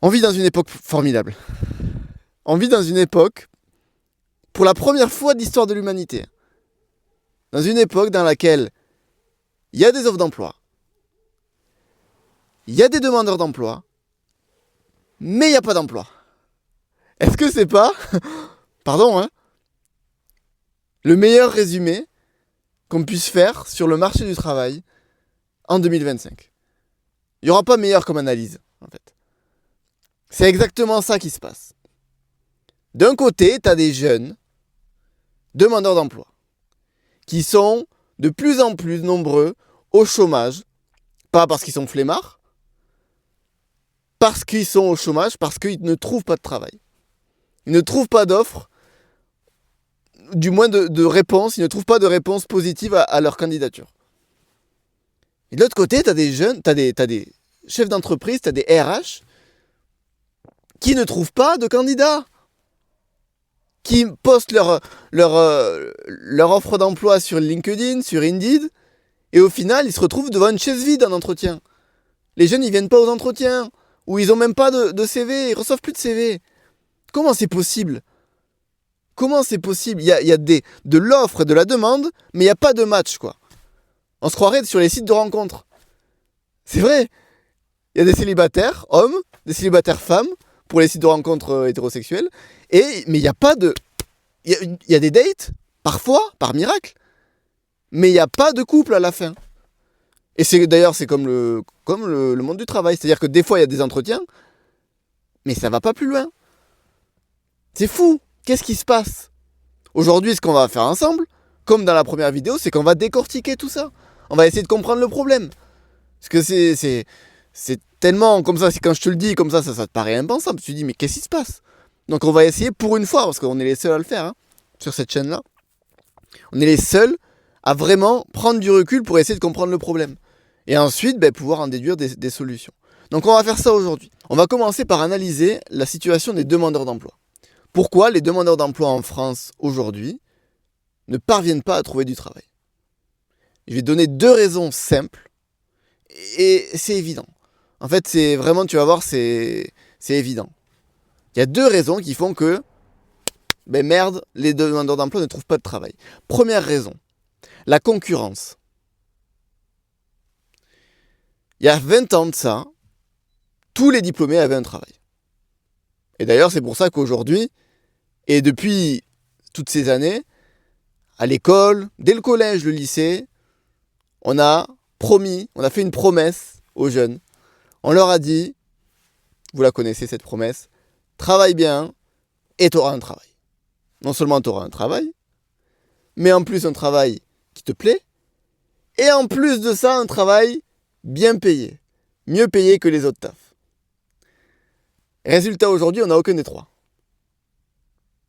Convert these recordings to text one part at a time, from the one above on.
On vit dans une époque formidable. On vit dans une époque, pour la première fois de l'histoire de l'humanité, dans une époque dans laquelle il y a des offres d'emploi, il y a des demandeurs d'emploi, mais il n'y a pas d'emploi. Est-ce que c'est pas, pardon, hein, le meilleur résumé qu'on puisse faire sur le marché du travail en 2025 ? Il n'y aura pas meilleur comme analyse, en fait. C'est exactement ça qui se passe. D'un côté, tu as des jeunes demandeurs d'emploi qui sont de plus en plus nombreux au chômage, pas parce qu'ils sont flemmards, parce qu'ils sont au chômage, parce qu'ils ne trouvent pas de travail. Ils ne trouvent pas d'offres, du moins de réponse, ils ne trouvent pas de réponse positive à leur candidature. Et de l'autre côté, tu as des jeunes, tu as des chefs d'entreprise, tu as des RH qui ne trouvent pas de candidats, qui postent leur offre d'emploi sur LinkedIn, sur Indeed, et au final, ils se retrouvent devant une chaise vide en entretien. Les jeunes, ils viennent pas aux entretiens, ou ils ont même pas de CV, ils reçoivent plus de CV. Comment c'est possible ? Comment c'est possible ? Il y a de l'offre et de la demande, mais il n'y a pas de match, quoi. On se croirait sur les sites de rencontres. C'est vrai. Il y a des célibataires hommes, des célibataires femmes, pour les sites de rencontres hétérosexuels, mais il n'y a pas de... Il y a des dates, parfois, par miracle, mais il n'y a pas de couple à la fin. Et c'est comme le monde du travail. C'est-à-dire que des fois, il y a des entretiens, mais ça va pas plus loin. C'est fou. Qu'est-ce qui se passe ? Aujourd'hui, ce qu'on va faire ensemble, comme dans la première vidéo, c'est qu'on va décortiquer tout ça. On va essayer de comprendre le problème. Parce que c'est tellement comme ça, quand je te le dis comme ça te paraît impensable. Tu te dis, mais qu'est-ce qui se passe ? Donc on va essayer pour une fois, parce qu'on est les seuls à le faire, hein, sur cette chaîne-là. On est les seuls à vraiment prendre du recul pour essayer de comprendre le problème. Et ensuite, pouvoir en déduire des solutions. Donc on va faire ça aujourd'hui. On va commencer par analyser la situation des demandeurs d'emploi. Pourquoi les demandeurs d'emploi en France aujourd'hui ne parviennent pas à trouver du travail ? Je vais donner 2 raisons simples et c'est évident. En fait, c'est vraiment, tu vas voir, c'est évident. Il y a 2 raisons qui font que, merde, les demandeurs d'emploi ne trouvent pas de travail. Première raison, la concurrence. Il y a 20 ans de ça, tous les diplômés avaient un travail. Et d'ailleurs, c'est pour ça qu'aujourd'hui, et depuis toutes ces années, à l'école, dès le collège, le lycée, on a fait une promesse aux jeunes. On leur a dit, vous la connaissez cette promesse, travaille bien et tu auras un travail. Non seulement tu auras un travail, mais en plus un travail qui te plaît, et en plus de ça, un travail bien payé, mieux payé que les autres tafs. Résultat, aujourd'hui, on n'a aucun des 3.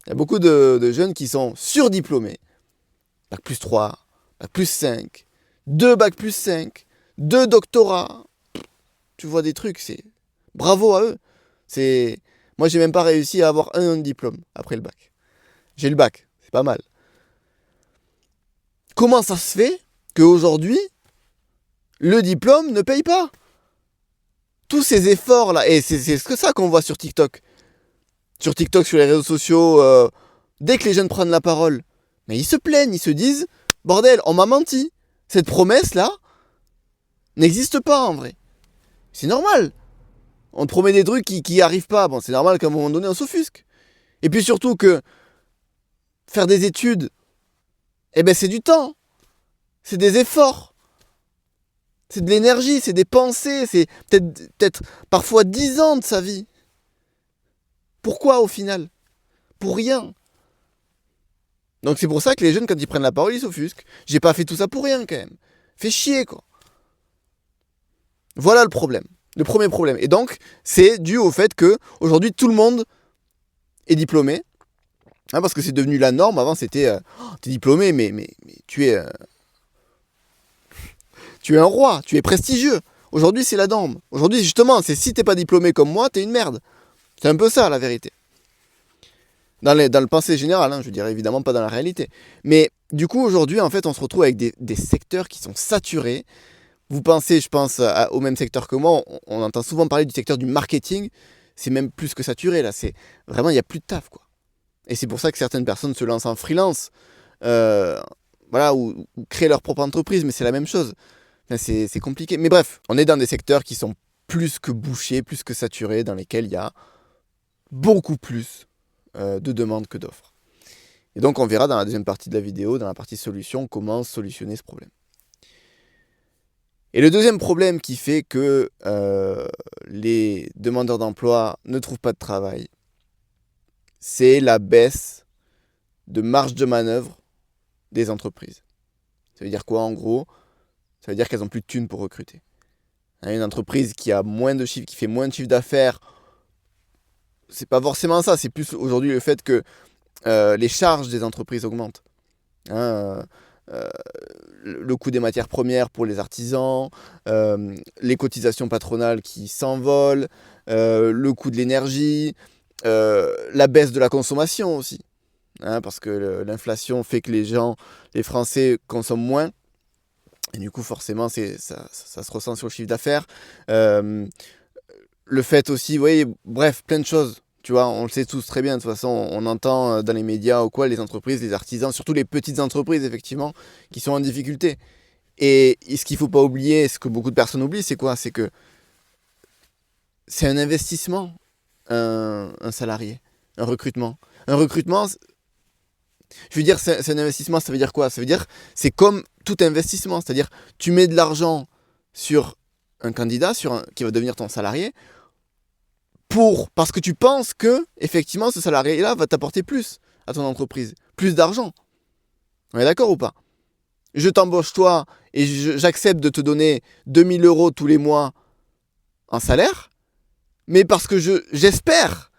Il y a beaucoup de jeunes qui sont surdiplômés. Bac plus 3, Bac plus 5, 2 Bac plus 5, 2 doctorats. Tu vois des trucs, c'est... Bravo à eux. Moi, j'ai même pas réussi à avoir un diplôme après le bac. J'ai le bac, c'est pas mal. Comment ça se fait qu'aujourd'hui, le diplôme ne paye pas ? Tous ces efforts-là, et c'est ça qu'on voit sur TikTok. Sur TikTok, sur les réseaux sociaux, dès que les jeunes prennent la parole, mais ils se plaignent, ils se disent, bordel, on m'a menti. Cette promesse-là n'existe pas en vrai. C'est normal. On te promet des trucs qui arrivent pas. Bon, c'est normal qu'à un moment donné, on s'offusque. Et puis surtout que faire des études, c'est du temps. C'est des efforts. C'est de l'énergie, c'est des pensées, c'est peut-être parfois 10 ans de sa vie. Pourquoi au final ? Pour rien. Donc c'est pour ça que les jeunes, quand ils prennent la parole, ils s'offusquent. J'ai pas fait tout ça pour rien quand même. Fait chier quoi. Voilà le problème. Le premier problème. Et donc, c'est dû au fait que aujourd'hui tout le monde est diplômé. Hein, parce que c'est devenu la norme. Avant c'était t'es diplômé, mais tu es un roi, tu es prestigieux. Aujourd'hui c'est la norme. Aujourd'hui justement, c'est si t'es pas diplômé comme moi, t'es une merde. C'est un peu ça la vérité. Dans le pensée général, je dirais évidemment pas dans la réalité. Mais du coup aujourd'hui en fait on se retrouve avec des secteurs qui sont saturés. Vous pensez, je pense, au même secteur que moi, on entend souvent parler du secteur du marketing. c'est même plus que saturé, là. C'est vraiment, il n'y a plus de taf, quoi. Et c'est pour ça que certaines personnes se lancent en freelance, voilà, ou créent leur propre entreprise, mais c'est la même chose. Enfin, c'est compliqué. Mais bref, on est dans des secteurs qui sont plus que bouchés, plus que saturés, dans lesquels il y a beaucoup plus de demandes que d'offres. Et donc on verra dans la deuxième partie de la vidéo, dans la partie solution, comment solutionner ce problème. Et le deuxième problème qui fait que les demandeurs d'emploi ne trouvent pas de travail, c'est la baisse de marge de manœuvre des entreprises. Ça veut dire quoi en gros? Ça veut dire qu'elles n'ont plus de thunes pour recruter. Une entreprise qui a moins de chiffres, qui fait moins de chiffre d'affaires, c'est pas forcément ça, c'est plus aujourd'hui le fait que les charges des entreprises augmentent. Le coût des matières premières pour les artisans, les cotisations patronales qui s'envolent, le coût de l'énergie, la baisse de la consommation aussi. Parce que l'inflation fait que les Français consomment moins. Et du coup, forcément, ça se ressent sur le chiffre d'affaires. Le fait aussi, oui, bref, plein de choses. Tu vois, on le sait tous très bien. De toute façon, on entend dans les médias ou quoi, les entreprises, les artisans, surtout les petites entreprises, effectivement, qui sont en difficulté. Et ce qu'il ne faut pas oublier, ce que beaucoup de personnes oublient, c'est quoi? C'est que c'est un investissement, un salarié, un recrutement. Un recrutement, je veux dire, c'est un investissement, ça veut dire quoi? Ça veut dire, c'est comme tout investissement. C'est-à-dire, tu mets de l'argent sur un candidat, qui va devenir ton salarié, parce que tu penses que, effectivement, ce salarié-là va t'apporter plus à ton entreprise, plus d'argent. On est d'accord ou pas? Je t'embauche toi et j'accepte de te donner 2000 € tous les mois en salaire, mais parce que j'espère,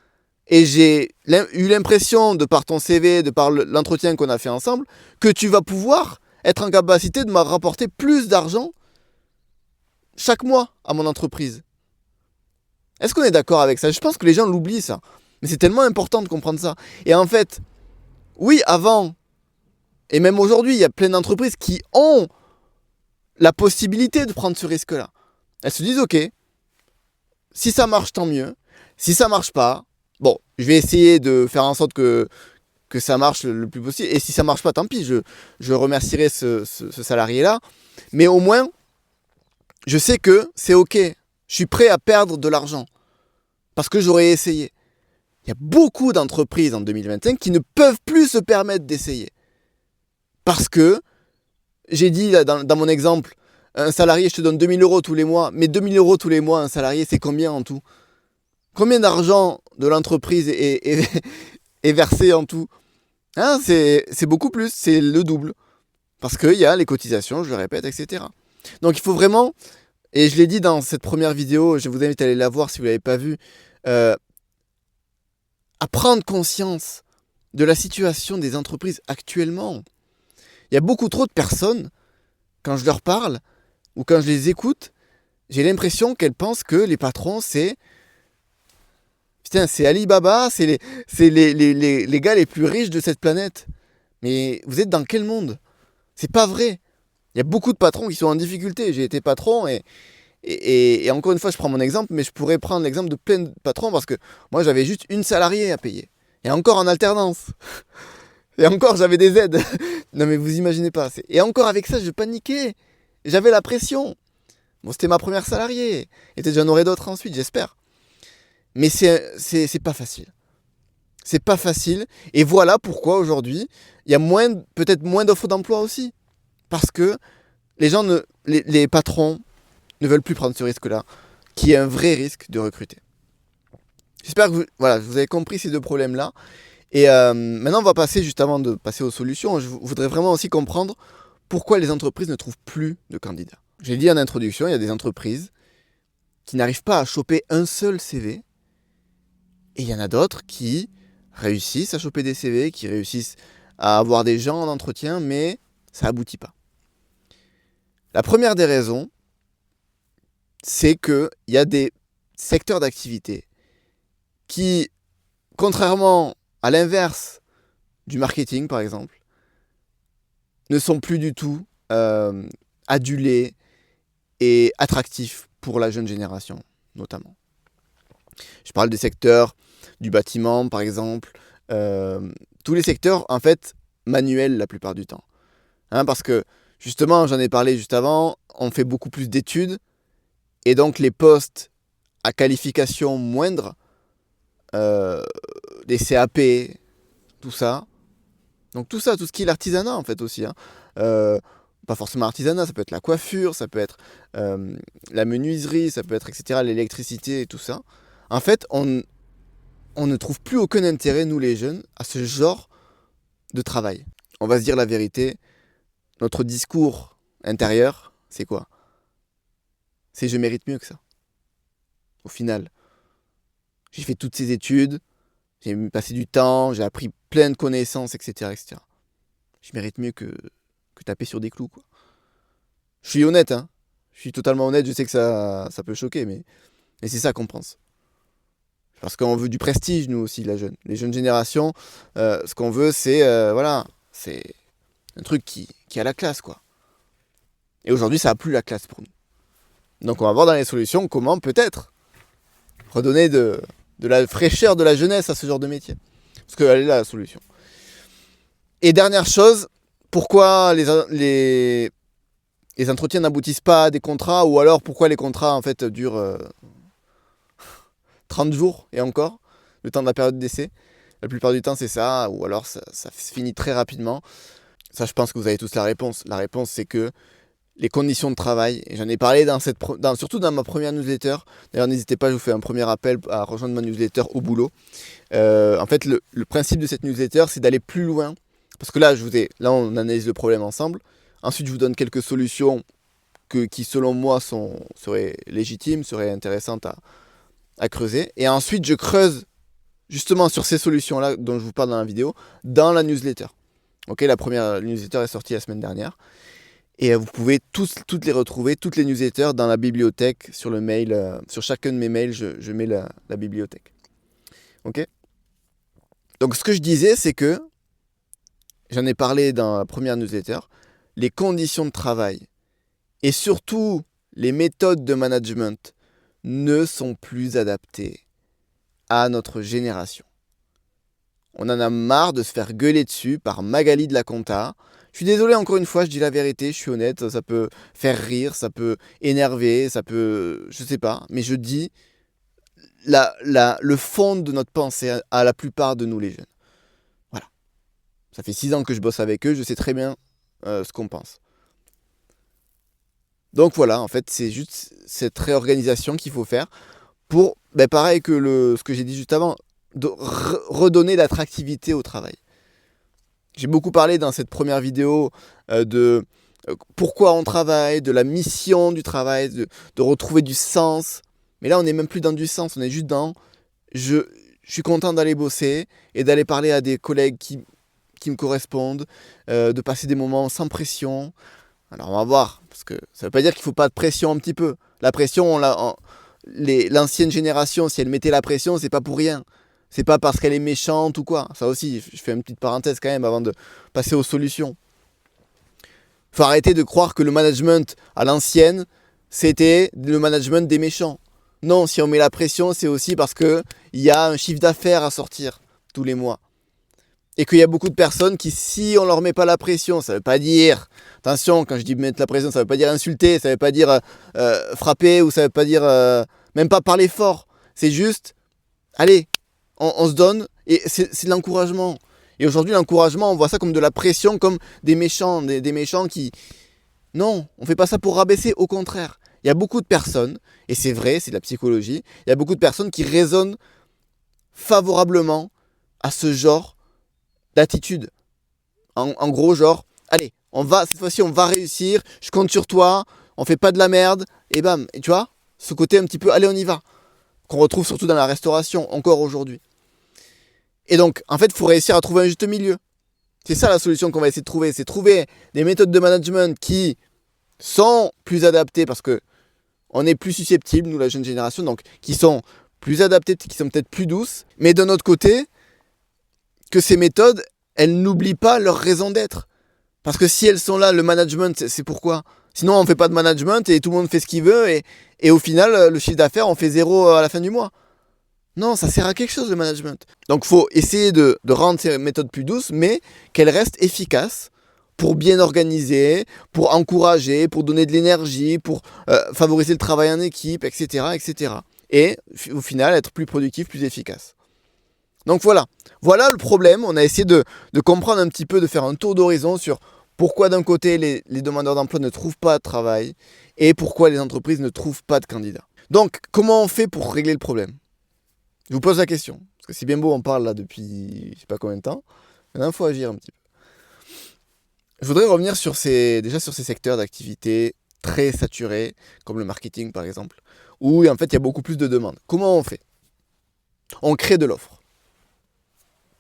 et j'ai eu l'impression, de par ton CV, de par l'entretien qu'on a fait ensemble, que tu vas pouvoir être en capacité de me rapporter plus d'argent chaque mois à mon entreprise. Est-ce qu'on est d'accord avec ça? Je pense que les gens l'oublient, ça. Mais c'est tellement important de comprendre ça. Et en fait, oui, avant, et même aujourd'hui, il y a plein d'entreprises qui ont la possibilité de prendre ce risque-là. Elles se disent, ok, si ça marche, tant mieux. Si ça marche pas, bon, je vais essayer de faire en sorte que ça marche le plus possible. Et si ça marche pas, tant pis, je remercierai ce salarié-là. Mais au moins, je sais que c'est ok. Je suis prêt à perdre de l'argent. Parce que j'aurais essayé. Il y a beaucoup d'entreprises en 2025 qui ne peuvent plus se permettre d'essayer. Parce que, j'ai dit là, dans mon exemple, un salarié, je te donne 2000 € tous les mois. Mais 2000 € tous les mois, un salarié, c'est combien en tout? Combien d'argent de l'entreprise est versé en tout? C'est beaucoup plus, c'est le double. Parce qu'il y a les cotisations, je le répète, etc. Donc il faut vraiment, et je l'ai dit dans cette première vidéo, je vous invite à aller la voir si vous ne l'avez pas vue, à prendre conscience de la situation des entreprises actuellement. Il y a beaucoup trop de personnes, quand je leur parle, ou quand je les écoute, j'ai l'impression qu'elles pensent que les patrons, c'est Alibaba, c'est les gars les plus riches de cette planète. Mais vous êtes dans quel monde? C'est pas vrai. Il y a beaucoup de patrons qui sont en difficulté. J'ai été patron et encore une fois, je prends mon exemple, mais je pourrais prendre l'exemple de plein de patrons parce que moi, j'avais juste une salariée à payer. Et encore en alternance. Et encore, j'avais des aides. Non, mais vous imaginez pas. Et encore avec ça, je paniquais. J'avais la pression. Bon, c'était ma première salariée. Et peut-être j'en aurai d'autres ensuite, j'espère. Mais c'est pas facile. C'est pas facile. Et voilà pourquoi aujourd'hui, il y a peut-être moins d'offres d'emploi aussi. Parce que les patrons ne veulent plus prendre ce risque-là, qui est un vrai risque de recruter. J'espère que vous avez compris ces deux problèmes-là. Et maintenant, on va passer, juste avant de passer aux solutions, je voudrais vraiment aussi comprendre pourquoi les entreprises ne trouvent plus de candidats. J'ai dit en introduction, il y a des entreprises qui n'arrivent pas à choper un seul CV. Et il y en a d'autres qui réussissent à choper des CV, qui réussissent à avoir des gens en entretien, mais ça n'aboutit pas. La première des raisons, c'est qu'il y a des secteurs d'activité qui, contrairement à l'inverse du marketing par exemple, ne sont plus du tout adulés et attractifs pour la jeune génération notamment. Je parle des secteurs du bâtiment, par exemple. Tous les secteurs, en fait, manuels la plupart du temps. Parce que, justement, j'en ai parlé juste avant, on fait beaucoup plus d'études. Et donc, les postes à qualification moindre, des CAP, tout ça. Donc tout ça, tout ce qui est l'artisanat en fait aussi. Pas forcément l'artisanat, ça peut être la coiffure, ça peut être la menuiserie, ça peut être etc. L'électricité et tout ça. En fait, on ne trouve plus aucun intérêt, nous les jeunes, à ce genre de travail. On va se dire la vérité, notre discours intérieur, c'est quoi? C'est je mérite mieux que ça. Au final, j'ai fait toutes ces études, j'ai passé du temps, j'ai appris plein de connaissances, etc., etc. Je mérite mieux que taper sur des clous, quoi. Je suis honnête, hein. Je suis totalement honnête, je sais que ça peut choquer, mais c'est ça qu'on pense. Parce qu'on veut du prestige, nous aussi, les jeunes générations. Ce qu'on veut, c'est c'est un truc qui a la classe, quoi. Et aujourd'hui, ça n'a plus la classe pour nous. Donc on va voir dans les solutions comment peut-être redonner de la fraîcheur, de la jeunesse à ce genre de métier. Parce qu'elle est là, la solution. Et dernière chose, pourquoi les entretiens n'aboutissent pas à des contrats, ou alors pourquoi les contrats en fait durent 30 jours et encore, le temps de la période d'essai. La plupart du temps c'est ça, ou alors ça se finit très rapidement. Ça, je pense que vous avez tous la réponse. La réponse, c'est que les conditions de travail, et j'en ai parlé surtout dans ma première newsletter. D'ailleurs, n'hésitez pas, je vous fais un premier appel à rejoindre ma newsletter au boulot. En fait, le principe de cette newsletter, c'est d'aller plus loin. Parce que là, on analyse le problème ensemble. Ensuite, je vous donne quelques solutions qui, selon moi, seraient légitimes, seraient intéressantes à creuser. Et ensuite, je creuse justement sur ces solutions-là dont je vous parle dans la vidéo, dans la newsletter. Ok, la première newsletter est sortie la semaine dernière. Et vous pouvez toutes les retrouver, toutes les newsletters dans la bibliothèque, sur le mail. Sur chacun de mes mails, je mets la bibliothèque. Ok ? Donc ce que je disais, c'est que, j'en ai parlé dans la première newsletter, les conditions de travail et surtout les méthodes de management ne sont plus adaptées à notre génération. On en a marre de se faire gueuler dessus par Magali de la Compta. Je suis désolé, encore une fois, je dis la vérité, je suis honnête, ça peut faire rire, ça peut énerver, ça peut... je sais pas, mais je dis le fond de notre pensée à la plupart de nous les jeunes. Voilà. Ça fait 6 ans que je bosse avec eux, je sais très bien ce qu'on pense. Donc voilà, en fait, c'est juste cette réorganisation qu'il faut faire pour, pareil que ce que j'ai dit juste avant, de redonner l'attractivité au travail. J'ai beaucoup parlé dans cette première vidéo de pourquoi on travaille, de la mission du travail, de retrouver du sens. Mais là, on n'est même plus dans du sens, on est juste dans je suis content d'aller bosser et d'aller parler à des collègues qui me correspondent, de passer des moments sans pression. Alors on va voir, parce que ça ne veut pas dire qu'il ne faut pas de pression un petit peu. La pression, l'ancienne génération, si elle mettait la pression, c'est pas pour rien. C'est pas parce qu'elle est méchante ou quoi. Ça aussi, je fais une petite parenthèse quand même avant de passer aux solutions. Faut arrêter de croire que le management à l'ancienne, c'était le management des méchants. Non, si on met la pression, c'est aussi parce qu'il y a un chiffre d'affaires à sortir tous les mois. Et qu'il y a beaucoup de personnes qui, si on leur met pas la pression, ça veut pas dire... Attention, quand je dis mettre la pression, ça veut pas dire insulter, ça veut pas dire frapper, ou ça veut pas dire... même pas parler fort. C'est juste... Allez, on se donne, et c'est de l'encouragement. Et aujourd'hui, l'encouragement, on voit ça comme de la pression, comme des méchants, des méchants qui... Non, on fait pas ça pour rabaisser, au contraire. Il y a beaucoup de personnes, et c'est vrai, c'est de la psychologie, il y a beaucoup de personnes qui raisonnent favorablement à ce genre d'attitude. En gros, genre, allez, cette fois-ci, on va réussir, je compte sur toi, on fait pas de la merde, et bam. Et tu vois, ce côté un petit peu, allez, on y va, qu'on retrouve surtout dans la restauration, encore aujourd'hui. Et donc, en fait, il faut réussir à trouver un juste milieu. C'est ça la solution qu'on va essayer de trouver, c'est trouver des méthodes de management qui sont plus adaptées, parce que on est plus susceptibles, nous, la jeune génération, donc qui sont plus adaptées, qui sont peut-être plus douces, mais d'un autre côté, que ces méthodes, elles n'oublient pas leur raison d'être. Parce que si elles sont là, le management, c'est pourquoi ? Sinon, on ne fait pas de management et tout le monde fait ce qu'il veut, et au final, le chiffre d'affaires, on fait 0 à la fin du mois. Non, ça sert à quelque chose le management. Donc il faut essayer de rendre ces méthodes plus douces, mais qu'elles restent efficaces pour bien organiser, pour encourager, pour donner de l'énergie, pour favoriser le travail en équipe, etc., etc. Et au final, être plus productif, plus efficace. Donc voilà le problème. On a essayé de comprendre un petit peu, de faire un tour d'horizon sur pourquoi d'un côté les demandeurs d'emploi ne trouvent pas de travail et pourquoi les entreprises ne trouvent pas de candidats. Donc comment on fait pour régler le problème ? Je vous pose la question, parce que c'est bien beau, on parle là depuis je sais pas combien de temps, maintenant il faut agir un petit peu. Je voudrais revenir sur ces secteurs d'activité très saturés, comme le marketing par exemple, où en fait il y a beaucoup plus de demandes. Comment on fait ? On crée de l'offre.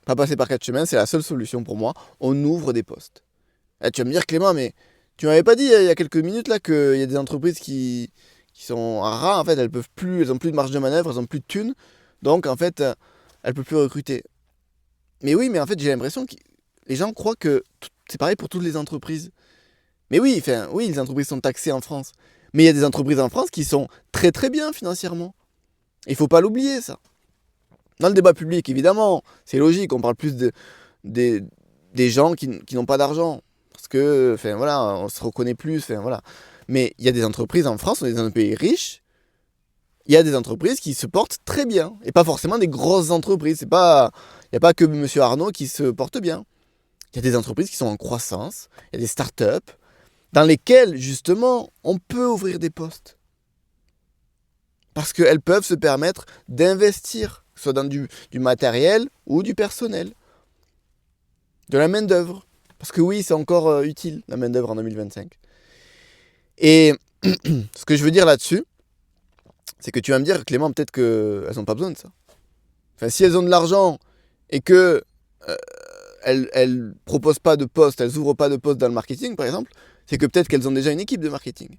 Pas passer par quatre chemins, c'est la seule solution pour moi. On ouvre des postes. Tu vas me dire Clément, mais tu m'avais pas dit il y a quelques minutes là qu'il y a des entreprises qui sont à ras, en fait elles peuvent plus, elles ont plus de marge de manœuvre, elles ont plus de thunes, donc en fait elles peuvent plus recruter. Mais oui, mais en fait j'ai l'impression que les gens croient que c'est pareil pour toutes les entreprises. Mais oui, les entreprises sont taxées en France. Mais il y a des entreprises en France qui sont très très bien financièrement. Il faut pas l'oublier ça. Dans le débat public, évidemment, c'est logique, on parle plus des gens qui n'ont pas d'argent. Parce que, on se reconnaît plus, voilà. Mais il y a des entreprises en France, on est dans un pays riche, il y a des entreprises qui se portent très bien. Et pas forcément des grosses entreprises. Il n'y a pas que M. Arnaud qui se porte bien. Il y a des entreprises qui sont en croissance, il y a des startups, dans lesquelles, justement, on peut ouvrir des postes. Parce qu'elles peuvent se permettre d'investir, soit dans du matériel ou du personnel. De la main-d'œuvre. Parce que oui, c'est encore utile, la main-d'œuvre en 2025. Et ce que je veux dire là-dessus, c'est que tu vas me dire, Clément, peut-être qu'elles n'ont pas besoin de ça. Enfin, si elles ont de l'argent et que elles proposent pas de poste, elles ouvrent pas de poste dans le marketing, par exemple, c'est que peut-être qu'elles ont déjà une équipe de marketing.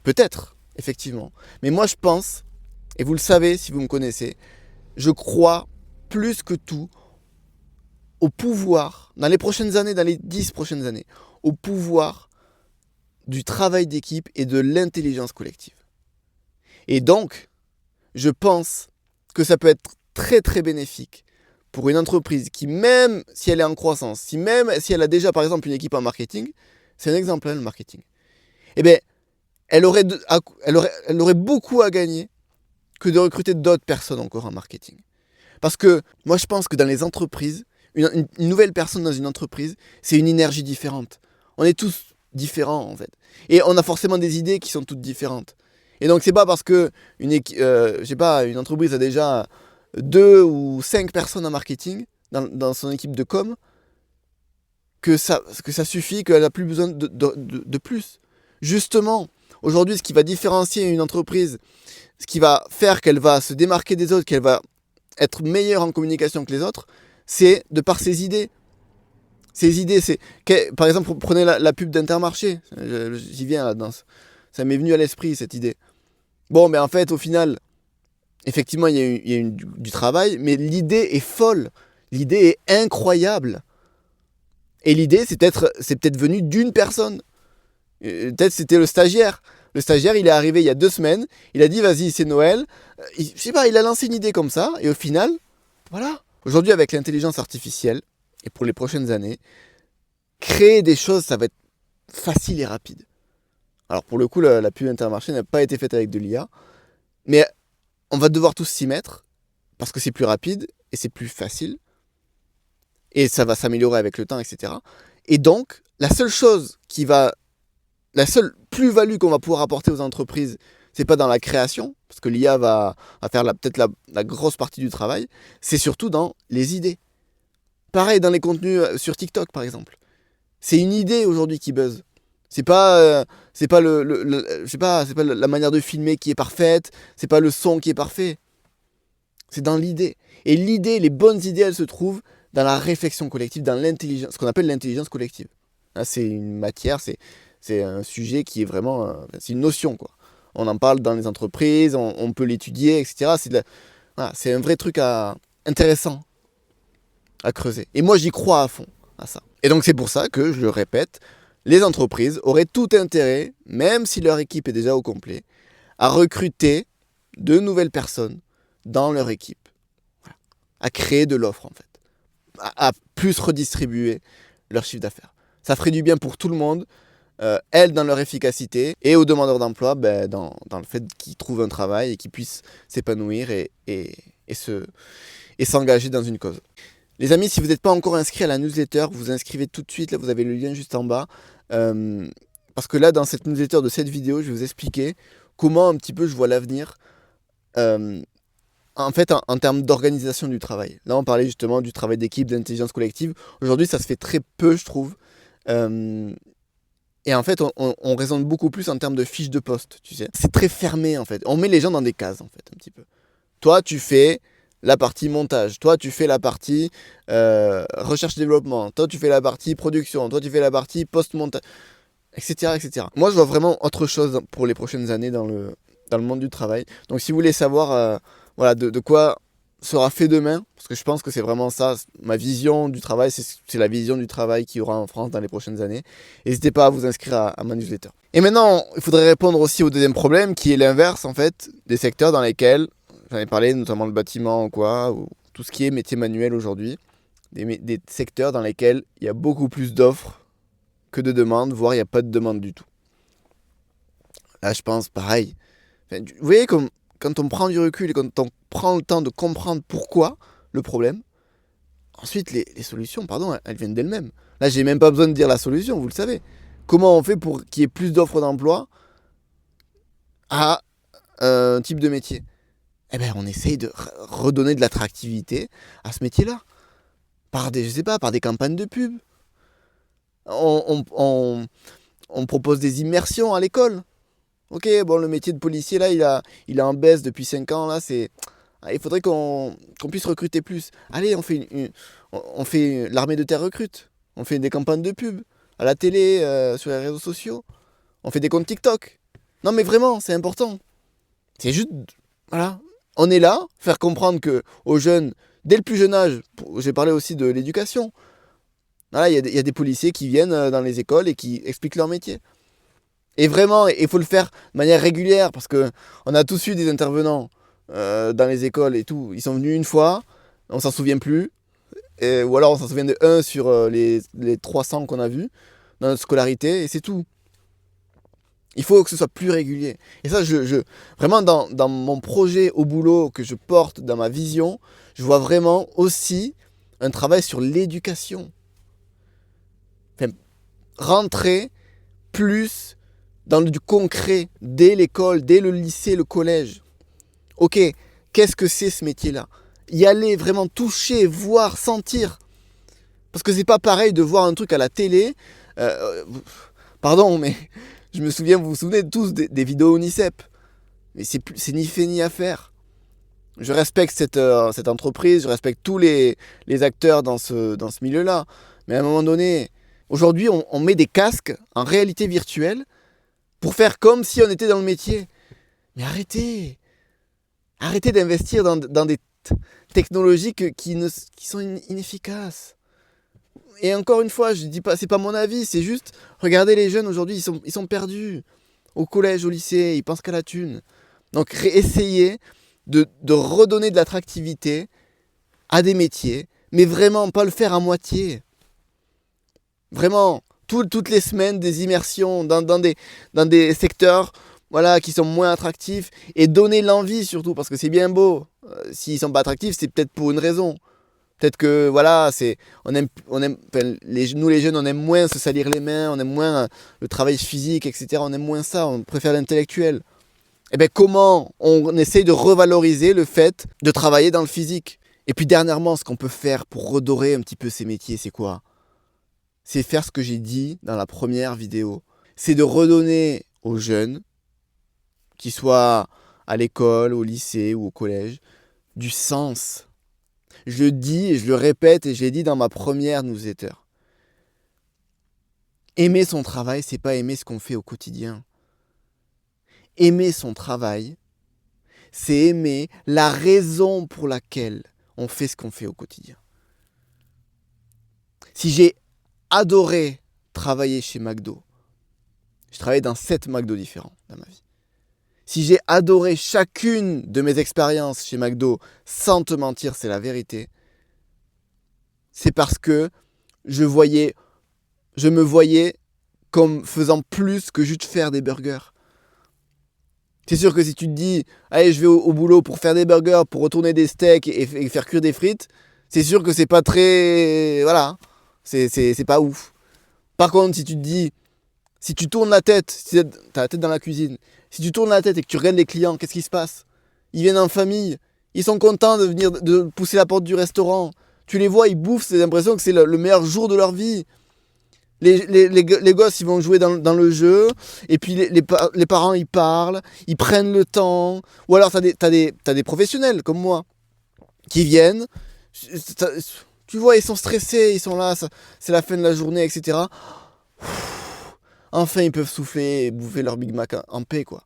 Peut-être, effectivement. Mais moi, je pense, et vous le savez si vous me connaissez, je crois plus que tout au pouvoir, dans les prochaines années, dans les 10 prochaines années, au pouvoir du travail d'équipe et de l'intelligence collective. Et donc, je pense que ça peut être très très bénéfique pour une entreprise qui, même si elle est en croissance, même si elle a déjà par exemple une équipe en marketing, c'est un exemple, le marketing, eh bien, elle aurait beaucoup à gagner que de recruter d'autres personnes encore en marketing. Parce que moi je pense que dans les entreprises, une nouvelle personne dans une entreprise, c'est une énergie différente. On est tous différents en fait. Et on a forcément des idées qui sont toutes différentes. Et donc c'est pas parce que une entreprise a déjà 2 ou 5 personnes en marketing dans son équipe de com que ça suffit, qu'elle n'a plus besoin de plus. Justement, aujourd'hui, ce qui va différencier une entreprise, ce qui va faire qu'elle va se démarquer des autres, qu'elle va être meilleure en communication que les autres, c'est de par ses idées. Ces idées, par exemple, prenez la pub d'Intermarché. J'y viens là-dedans. Ça m'est venu à l'esprit, cette idée. Bon, mais en fait, au final, effectivement, il y a eu du travail, mais l'idée est folle. L'idée est incroyable. Et l'idée, c'est peut-être venu d'une personne. Peut-être c'était le stagiaire. Le stagiaire, il est arrivé il y a 2 semaines. Il a dit, vas-y, c'est Noël. Il a lancé une idée comme ça. Et au final, voilà. Aujourd'hui, avec l'intelligence artificielle, et pour les prochaines années, créer des choses, ça va être facile et rapide. Alors pour le coup, la pub Intermarché n'a pas été faite avec de l'IA. Mais on va devoir tous s'y mettre. Parce que c'est plus rapide et c'est plus facile. Et ça va s'améliorer avec le temps, etc. Et donc, la seule plus-value qu'on va pouvoir apporter aux entreprises, c'est pas dans la création, parce que l'IA va faire peut-être la grosse partie du travail, c'est surtout dans les idées. Pareil dans les contenus sur TikTok, par exemple. C'est une idée aujourd'hui qui buzz. C'est pas la manière de filmer qui est parfaite, c'est pas le son qui est parfait. C'est dans l'idée. Et l'idée, les bonnes idées, elles se trouvent dans la réflexion collective, dans l'intelligence, ce qu'on appelle l'intelligence collective. Là, c'est une matière, c'est un sujet qui est vraiment... c'est une notion, quoi. On en parle dans les entreprises, on peut l'étudier, etc. C'est un vrai truc intéressant à creuser. Et moi, j'y crois à fond, à ça. Et donc, c'est pour ça que, je le répète, les entreprises auraient tout intérêt, même si leur équipe est déjà au complet, à recruter de nouvelles personnes dans leur équipe. à créer de l'offre en fait, à plus redistribuer leur chiffre d'affaires. Ça ferait du bien pour tout le monde, elles dans leur efficacité et aux demandeurs d'emploi dans le fait qu'ils trouvent un travail et qu'ils puissent s'épanouir et s'engager dans une cause. Les amis, si vous n'êtes pas encore inscrits à la newsletter, vous inscrivez tout de suite, là vous avez le lien juste en bas. Parce que là, dans cette newsletter de cette vidéo, je vais vous expliquer comment un petit peu je vois l'avenir en fait en termes d'organisation du travail. Là, on parlait justement du travail d'équipe, d'intelligence collective. Aujourd'hui, ça se fait très peu, je trouve. Et en fait, on raisonne beaucoup plus en termes de fiches de poste, tu sais. C'est très fermé, en fait. On met les gens dans des cases, en fait, un petit peu. Toi, tu fais la partie montage. Toi, tu fais la partie recherche-développement. Toi, tu fais la partie production. Toi, tu fais la partie post-montage, etc., etc. Moi, je vois vraiment autre chose pour les prochaines années dans le monde du travail. Donc, si vous voulez savoir voilà, de quoi sera fait demain, parce que je pense que c'est vraiment ça, ma vision du travail, c'est la vision du travail qu'il y aura en France dans les prochaines années. N'hésitez pas à vous inscrire à ma newsletter. Et maintenant, il faudrait répondre aussi au deuxième problème, qui est l'inverse, en fait, des secteurs dans lesquels, j'en ai parlé, notamment le bâtiment ou quoi, ou tout ce qui est métier manuel aujourd'hui, des secteurs dans lesquels il y a beaucoup plus d'offres que de demandes, voire il n'y a pas de demande du tout. Là, je pense pareil. Enfin, vous voyez, comme quand on prend du recul et quand on prend le temps de comprendre pourquoi le problème, ensuite les solutions, elles viennent d'elles-mêmes. Là, j'ai même pas besoin de dire la solution, vous le savez. Comment on fait pour qu'il y ait plus d'offres d'emploi à un type de métier? Eh bien, on essaye de redonner de l'attractivité à ce métier-là. Par des campagnes de pub. On propose des immersions à l'école. Ok, bon, le métier de policier, là, il est en baisse depuis 5 ans. Là, il faudrait qu'on puisse recruter plus. Allez, on fait l'armée de terre recrute. On fait des campagnes de pub à la télé, sur les réseaux sociaux. On fait des comptes TikTok. Non, mais vraiment, c'est important. C'est juste, voilà. On est là, faire comprendre aux jeunes, dès le plus jeune âge, j'ai parlé aussi de l'éducation. Voilà, il y a des policiers qui viennent dans les écoles et qui expliquent leur métier. Et vraiment, il faut le faire de manière régulière parce qu'on a tous eu des intervenants dans les écoles et tout. Ils sont venus une fois, on s'en souvient plus. Ou alors on s'en souvient de un sur les 300 qu'on a vus dans notre scolarité et c'est tout. Il faut que ce soit plus régulier. Et ça, vraiment dans mon projet au boulot que je porte, dans ma vision, je vois vraiment aussi un travail sur l'éducation. Enfin, rentrer plus dans du concret, dès l'école, dès le lycée, le collège. Ok, qu'est-ce que c'est ce métier-là? Y aller, vraiment toucher, voir, sentir. Parce que c'est pas pareil de voir un truc à la télé. Pardon, mais je me souviens, vous vous souvenez tous des vidéos UNICEF. Mais c'est ni fait ni à faire. Je respecte cette entreprise, je respecte tous les acteurs dans ce milieu-là. Mais à un moment donné, aujourd'hui, on met des casques en réalité virtuelle pour faire comme si on était dans le métier. Mais arrêtez d'investir dans des technologies qui sont inefficaces. Et encore une fois, je dis pas, c'est pas mon avis, c'est juste, regardez les jeunes aujourd'hui, ils sont perdus. Au collège, au lycée, ils pensent qu'à la thune. Donc essayez de redonner de l'attractivité à des métiers, mais vraiment pas le faire à moitié. Vraiment, toutes les semaines, des immersions dans des secteurs voilà, qui sont moins attractifs et donner l'envie surtout, parce que c'est bien beau. S'ils sont pas attractifs, c'est peut-être pour une raison. Peut-être que voilà, nous les jeunes, on aime moins se salir les mains, on aime moins le travail physique, etc. On aime moins ça, on préfère l'intellectuel. Et bien comment on essaye de revaloriser le fait de travailler dans le physique? Et puis dernièrement, ce qu'on peut faire pour redorer un petit peu ces métiers, c'est quoi? C'est faire ce que j'ai dit dans la première vidéo. C'est de redonner aux jeunes, qu'ils soient à l'école, au lycée ou au collège, du sens. Je le dis et je le répète et je l'ai dit dans ma première newsletter. Aimer son travail, c'est pas aimer ce qu'on fait au quotidien. Aimer son travail, c'est aimer la raison pour laquelle on fait ce qu'on fait au quotidien. Si j'ai adoré travailler chez McDo, je travaille dans 7 McDo différents dans ma vie. Si j'ai adoré chacune de mes expériences chez McDo, sans te mentir, c'est la vérité, c'est parce que je me voyais comme faisant plus que juste faire des burgers. C'est sûr que si tu te dis, allez, je vais au boulot pour faire des burgers, pour retourner des steaks et faire cuire des frites, c'est sûr que c'est pas très... Voilà, c'est pas ouf. Par contre, si tu te dis, si tu tournes la tête, si t'as la tête dans la cuisine, si tu tournes la tête et que tu regardes les clients, qu'est-ce qui se passe? Ils viennent en famille, ils sont contents de venir de pousser la porte du restaurant. Tu les vois, ils bouffent, c'est l'impression que c'est le meilleur jour de leur vie. Les gosses, ils vont jouer dans le jeu, et puis les parents, ils parlent, ils prennent le temps. Ou alors, t'as des professionnels comme moi qui viennent. Tu vois, ils sont stressés, ils sont là, c'est la fin de la journée, etc. Enfin, ils peuvent souffler et bouffer leur Big Mac en paix, quoi.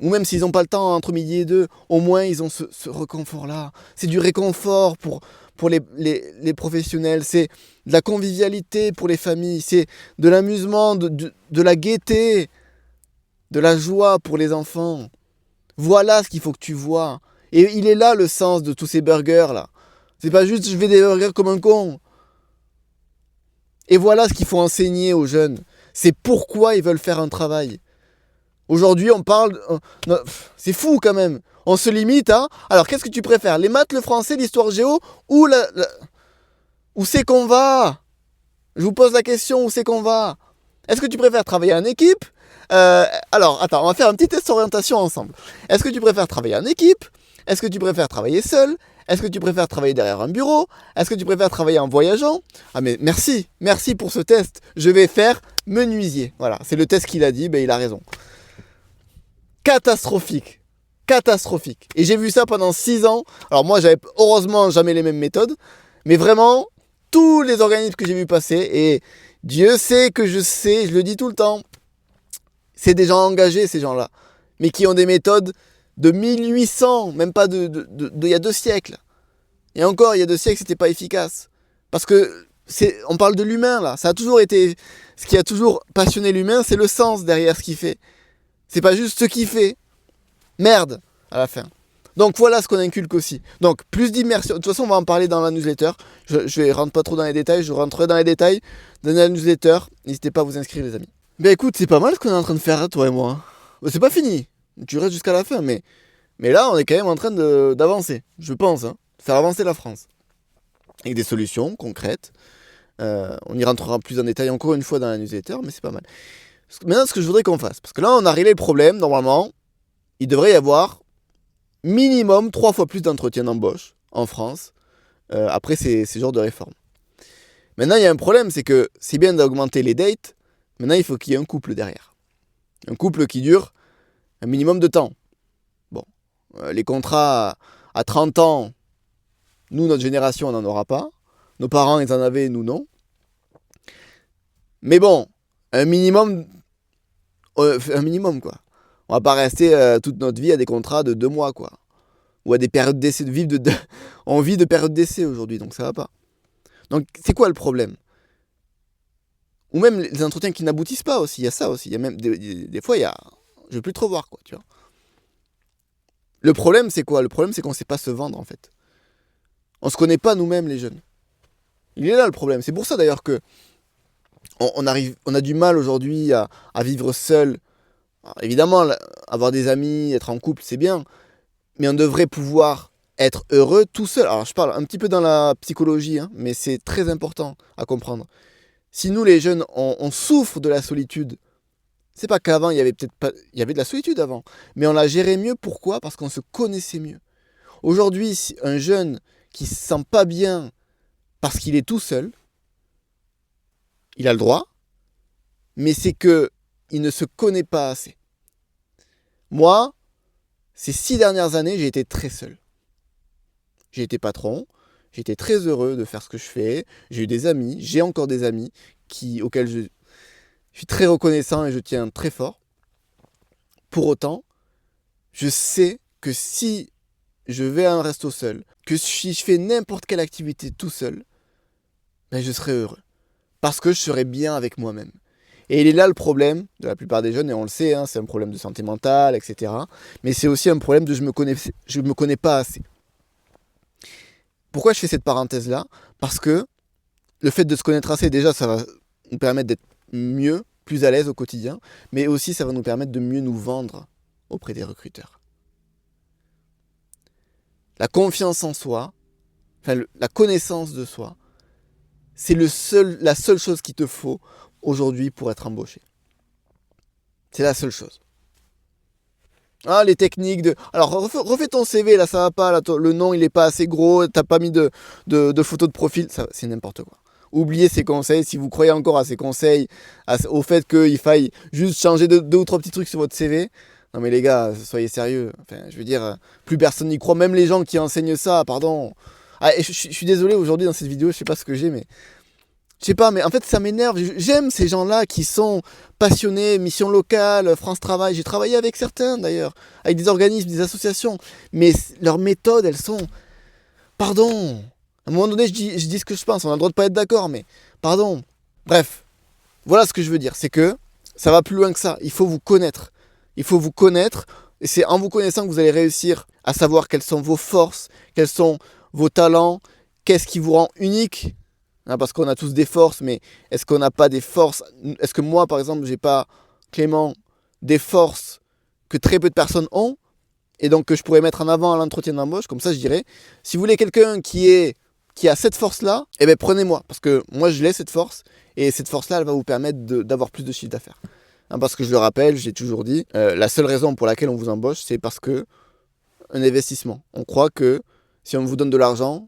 Ou même s'ils n'ont pas le temps entre midi et deux, au moins ils ont ce réconfort-là. C'est du réconfort pour les professionnels, c'est de la convivialité pour les familles, c'est de l'amusement, de la gaieté, de la joie pour les enfants. Voilà ce qu'il faut que tu vois. Et il est là le sens de tous ces burgers-là. C'est pas juste je fais des burgers comme un con. Et voilà ce qu'il faut enseigner aux jeunes. C'est pourquoi ils veulent faire un travail. Aujourd'hui, on parle... c'est fou quand même. On se limite à... Alors, qu'est-ce que tu préfères? Les maths, le français, l'histoire géo ou où c'est qu'on va? Je vous pose la question, où c'est qu'on va? Est-ce que tu préfères travailler en équipe? Alors, attends, on va faire un petit test d'orientation ensemble. Est-ce que tu préfères travailler en équipe? Est-ce que tu préfères travailler seul? Est-ce que tu préfères travailler derrière un bureau? Est-ce que tu préfères travailler en voyageant? Ah mais merci pour ce test. Je vais faire menuisier. Voilà, c'est le test qu'il a dit, ben il a raison. Catastrophique. Et j'ai vu ça pendant 6 ans. Alors moi, j'avais heureusement jamais les mêmes méthodes. Mais vraiment, tous les organismes que j'ai vu passer, et Dieu sait que je le dis tout le temps, c'est des gens engagés, ces gens-là. Mais qui ont des méthodes de 1800, même pas de il y a 2 siècles. Et encore, il y a 2 siècles, c'était pas efficace. Parce que on parle de l'humain, là. Ça a toujours été... Ce qui a toujours passionné l'humain, c'est le sens derrière ce qu'il fait. C'est pas juste ce qu'il fait. Merde, à la fin. Donc voilà ce qu'on inculque aussi. Donc plus d'immersion. De toute façon, on va en parler dans la newsletter. Je vais rentrer pas trop dans les détails. Je rentrerai dans les détails dans la newsletter. N'hésitez pas à vous inscrire, les amis. Ben écoute, c'est pas mal ce qu'on est en train de faire, toi et moi. C'est pas fini. Tu restes jusqu'à la fin, mais là, on est quand même en train d'avancer. Je pense, hein. Faire avancer la France. Avec des solutions concrètes. On y rentrera plus en détail encore une fois dans la newsletter, mais c'est pas mal. Maintenant, ce que je voudrais qu'on fasse, parce que là, on a réglé le problème, normalement, il devrait y avoir minimum 3 fois plus d'entretien d'embauche en France après ces genres de réformes. Maintenant, il y a un problème, c'est que c'est bien d'augmenter les dates, maintenant, il faut qu'il y ait un couple derrière. Un couple qui dure un minimum de temps. Bon, les contrats à 30 ans, nous, notre génération, on n'en aura pas. Nos parents, ils en avaient, nous, non. Mais bon, un minimum, quoi. On va pas rester toute notre vie à des contrats de 2 mois, quoi. Ou à des périodes d'essai. On vit de périodes d'essai aujourd'hui, donc ça va pas. Donc, c'est quoi le problème? Ou même les entretiens qui n'aboutissent pas aussi, il y a ça aussi. Il y a même des fois, je veux plus trop voir, quoi, tu vois. Le problème, c'est quoi? Le problème, c'est qu'on sait pas se vendre, en fait. On se connaît pas nous-mêmes, les jeunes. Il est là le problème. C'est pour ça, d'ailleurs, que on a du mal aujourd'hui à vivre seul. Alors, évidemment, avoir des amis, être en couple, c'est bien. Mais on devrait pouvoir être heureux tout seul. Alors, je parle un petit peu dans la psychologie, hein, mais c'est très important à comprendre. Si nous, les jeunes, on souffre de la solitude, c'est pas qu'avant, il y avait peut-être pas... Il y avait de la solitude avant. Mais on la gérait mieux. Pourquoi? Parce qu'on se connaissait mieux. Aujourd'hui, si un jeune qui se sent pas bien parce qu'il est tout seul, il a le droit, mais c'est que il ne se connaît pas assez. Moi, ces 6 dernières années, j'ai été très seul. J'ai été patron, j'ai été très heureux de faire ce que je fais, j'ai eu des amis, j'ai encore des amis auxquels je suis très reconnaissant et je tiens très fort. Pour autant, je sais que si je vais à un resto seul, que si je fais n'importe quelle activité tout seul, ben je serai heureux. Parce que je serai bien avec moi-même. Et il est là le problème de la plupart des jeunes, et on le sait, hein, c'est un problème de santé mentale, etc. Mais c'est aussi un problème de je me connais pas assez. Pourquoi je fais cette parenthèse-là? Parce que le fait de se connaître assez, déjà, ça va nous permettre d'être mieux, plus à l'aise au quotidien, mais aussi ça va nous permettre de mieux nous vendre auprès des recruteurs. La confiance en soi, la connaissance de soi, c'est la seule chose qu'il te faut aujourd'hui pour être embauché. C'est la seule chose. Ah, les techniques de... Alors, refais ton CV, là, ça va pas, là, le nom, il est pas assez gros, t'as pas mis de photo de profil, ça, c'est n'importe quoi. Oubliez ces conseils, si vous croyez encore à ces conseils, au fait qu'il faille juste changer deux ou trois petits trucs sur votre CV. Non mais les gars, soyez sérieux. Enfin, je veux dire, plus personne n'y croit, même les gens qui enseignent ça, pardon. Ah, je suis désolé aujourd'hui dans cette vidéo, je sais pas ce que j'ai, mais... Je sais pas, mais en fait ça m'énerve. J'aime ces gens-là qui sont passionnés, mission locale, France Travail. J'ai travaillé avec certains d'ailleurs, avec des organismes, des associations. Mais leurs méthodes, elles sont... Pardon. À un moment donné, je dis ce que je pense. On a le droit de pas être d'accord, mais... Pardon. Bref. Voilà ce que je veux dire. C'est que ça va plus loin que ça. Il faut vous connaître. Il faut vous connaître. Et c'est en vous connaissant que vous allez réussir à savoir quelles sont vos forces, quels sont vos talents, qu'est-ce qui vous rend unique. Parce qu'on a tous des forces, mais est-ce qu'on n'a pas des forces? Est-ce que moi, par exemple, j'ai pas, Clément, des forces que très peu de personnes ont, et donc que je pourrais mettre en avant à l'entretien d'embauche? Comme ça, je dirais, si vous voulez quelqu'un qui a cette force-là, eh bien prenez-moi, parce que moi, je l'ai cette force, et cette force-là, elle va vous permettre d'avoir plus de chiffre d'affaires. Parce que je le rappelle, j'ai toujours dit, la seule raison pour laquelle on vous embauche, c'est parce que un investissement. On croit que si on vous donne de l'argent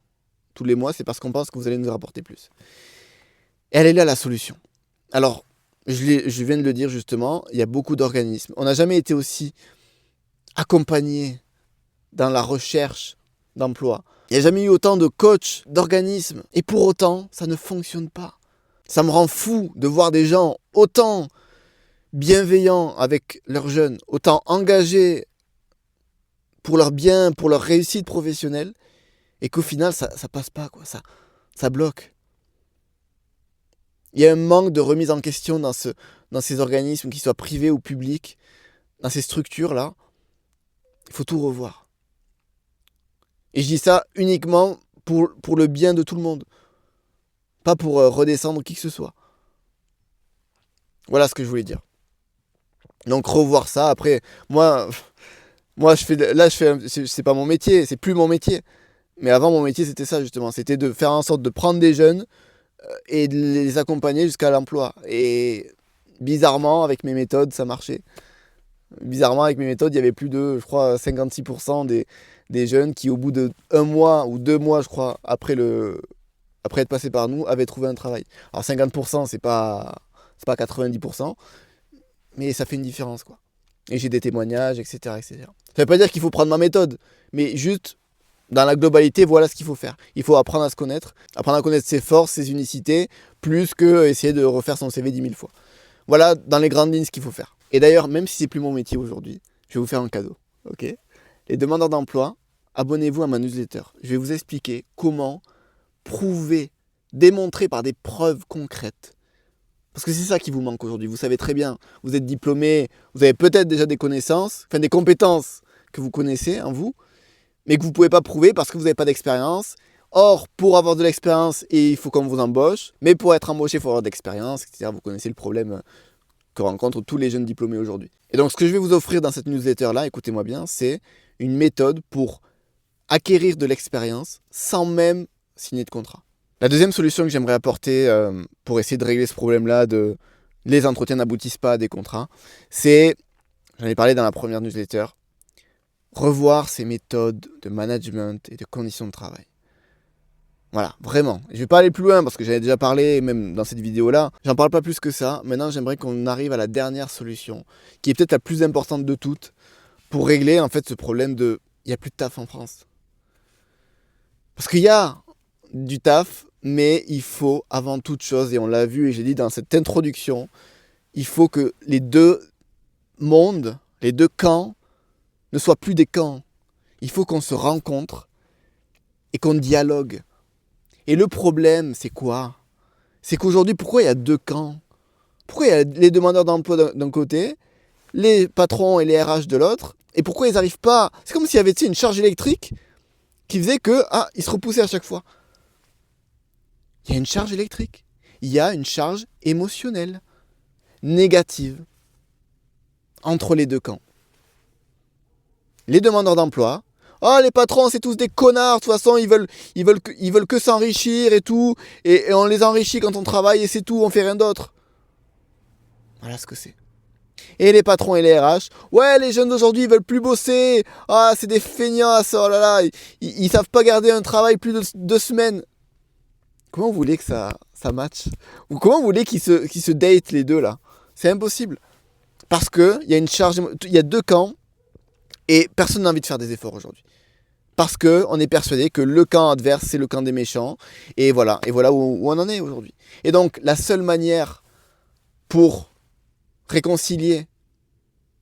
tous les mois, c'est parce qu'on pense que vous allez nous rapporter plus. Et elle est là la solution. Alors, je viens de le dire justement, il y a beaucoup d'organismes. On n'a jamais été aussi accompagné dans la recherche d'emploi. Il n'y a jamais eu autant de coachs, d'organismes. Et pour autant, ça ne fonctionne pas. Ça me rend fou de voir des gens autant bienveillants avec leurs jeunes, autant engagés pour leur bien, pour leur réussite professionnelle, et qu'au final, ça passe pas, quoi. Ça bloque. Il y a un manque de remise en question dans ces organismes, qu'ils soient privés ou publics, dans ces structures-là. Il faut tout revoir. Et je dis ça uniquement pour le bien de tout le monde. Pas pour redescendre qui que ce soit. Voilà ce que je voulais dire. Donc revoir ça. Après, moi c'est pas mon métier, c'est plus mon métier. Mais avant, mon métier, c'était ça, justement. C'était de faire en sorte de prendre des jeunes et de les accompagner jusqu'à l'emploi. Et bizarrement, avec mes méthodes, ça marchait. Bizarrement, avec mes méthodes, il y avait plus de, je crois, 56% des jeunes qui, au bout de 1 mois ou 2 mois, je crois, après être passés par nous, avaient trouvé un travail. Alors 50%, c'est pas 90%, mais ça fait une différence, quoi. Et j'ai des témoignages, etc., etc. Ça veut pas dire qu'il faut prendre ma méthode, mais juste... Dans la globalité, voilà ce qu'il faut faire. Il faut apprendre à se connaître, apprendre à connaître ses forces, ses unicités, plus que essayer de refaire son CV 10 000 fois. Voilà, dans les grandes lignes, ce qu'il faut faire. Et d'ailleurs, même si c'est plus mon métier aujourd'hui, je vais vous faire un cadeau. Ok ? Les demandeurs d'emploi, abonnez-vous à ma newsletter. Je vais vous expliquer comment prouver, démontrer par des preuves concrètes. Parce que c'est ça qui vous manque aujourd'hui. Vous savez très bien, vous êtes diplômé, vous avez peut-être déjà des connaissances, des compétences que vous connaissez en vous, mais que vous ne pouvez pas prouver parce que vous n'avez pas d'expérience. Or, pour avoir de l'expérience, il faut qu'on vous embauche. Mais pour être embauché, il faut avoir de l'expérience, etc. Vous connaissez le problème que rencontrent tous les jeunes diplômés aujourd'hui. Et donc, ce que je vais vous offrir dans cette newsletter-là, écoutez-moi bien, c'est une méthode pour acquérir de l'expérience sans même signer de contrat. La deuxième solution que j'aimerais apporter pour essayer de régler ce problème-là de les entretiens n'aboutissent pas à des contrats, c'est, j'en ai parlé dans la première newsletter, revoir ses méthodes de management et de conditions de travail. Voilà, vraiment. Je ne vais pas aller plus loin parce que j'avais déjà parlé, même dans cette vidéo-là. J'en parle pas plus que ça. Maintenant, j'aimerais qu'on arrive à la dernière solution, qui est peut-être la plus importante de toutes, pour régler en fait ce problème de... Il n'y a plus de taf en France. Parce qu'il y a du taf, mais il faut avant toute chose, et on l'a vu et j'ai dit dans cette introduction, il faut que les deux mondes, les deux camps, ne soient plus des camps. Il faut qu'on se rencontre et qu'on dialogue. Et le problème, c'est quoi ? C'est qu'aujourd'hui, pourquoi il y a deux camps ? Pourquoi il y a les demandeurs d'emploi d'un côté, les patrons et les RH de l'autre, et pourquoi ils n'arrivent pas... C'est comme s'il y avait une charge électrique qui faisait que, ils se repoussaient à chaque fois. il y a une charge électrique, il y a une charge émotionnelle, négative, entre les deux camps. Les demandeurs d'emploi, oh les patrons c'est tous des connards, de toute façon ils veulent que s'enrichir et tout, et on les enrichit quand on travaille et c'est tout, on fait rien d'autre. Voilà ce que c'est. Et les patrons et les RH, ouais les jeunes d'aujourd'hui ils veulent plus bosser, ah c'est des feignasses, oh là là, ils savent pas garder un travail plus de 2 semaines. Comment vous voulez que ça matche? Ou comment vous voulez qu'ils se datent les deux là? C'est impossible. Parce qu'il y a une charge, il y a deux camps et personne n'a envie de faire des efforts aujourd'hui. Parce qu'on est persuadé que le camp adverse c'est le camp des méchants et voilà où on en est aujourd'hui. Et donc la seule manière pour réconcilier,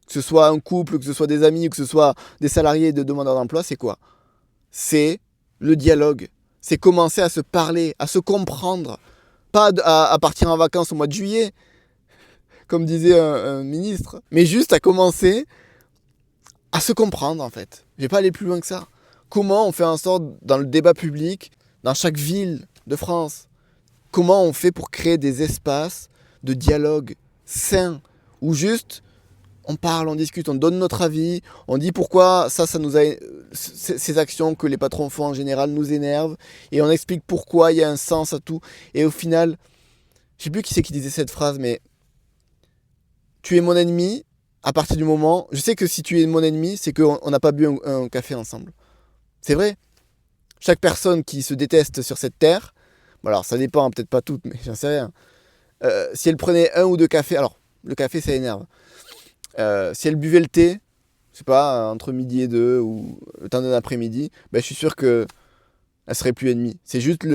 que ce soit un couple, que ce soit des amis, que ce soit des salariés de demandeurs d'emploi, c'est quoi? C'est le dialogue. C'est commencer à se parler, à se comprendre. Pas à partir en vacances au mois de juillet, comme disait un ministre, mais juste à commencer à se comprendre en fait. Je vais pas aller plus loin que ça. Comment on fait en sorte, dans le débat public, dans chaque ville de France, comment on fait pour créer des espaces de dialogue sains, où juste on parle, on discute, on donne notre avis, on dit pourquoi ça nous a, ces actions que les patrons font en général nous énervent, et on explique pourquoi il y a un sens à tout. Et au final, je sais plus qui c'est qui disait cette phrase, mais tu es mon ennemi à partir du moment, je sais que si tu es mon ennemi, c'est qu'on n'a pas bu un café ensemble. C'est vrai. Chaque personne qui se déteste sur cette terre, bon alors ça dépend, peut-être pas toutes, mais j'en sais rien. Si elle prenait 1 ou 2 cafés, alors le café ça énerve. Si elle buvait le thé, je sais pas, entre midi et 2 ou le temps d'un après-midi, ben, je suis sûr qu'elle serait plus ennemie. C'est juste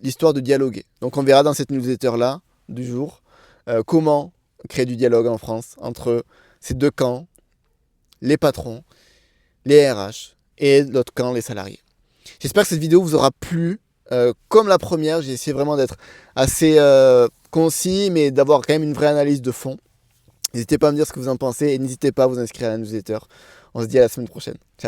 l'histoire de dialoguer. Donc on verra dans cette newsletter-là du jour comment créer du dialogue en France entre ces deux camps, les patrons, les RH et l'autre camp, les salariés. J'espère que cette vidéo vous aura plu. Comme la première, j'ai essayé vraiment d'être assez concis, mais d'avoir quand même une vraie analyse de fond. N'hésitez pas à me dire ce que vous en pensez et n'hésitez pas à vous inscrire à la newsletter. On se dit à la semaine prochaine. Ciao.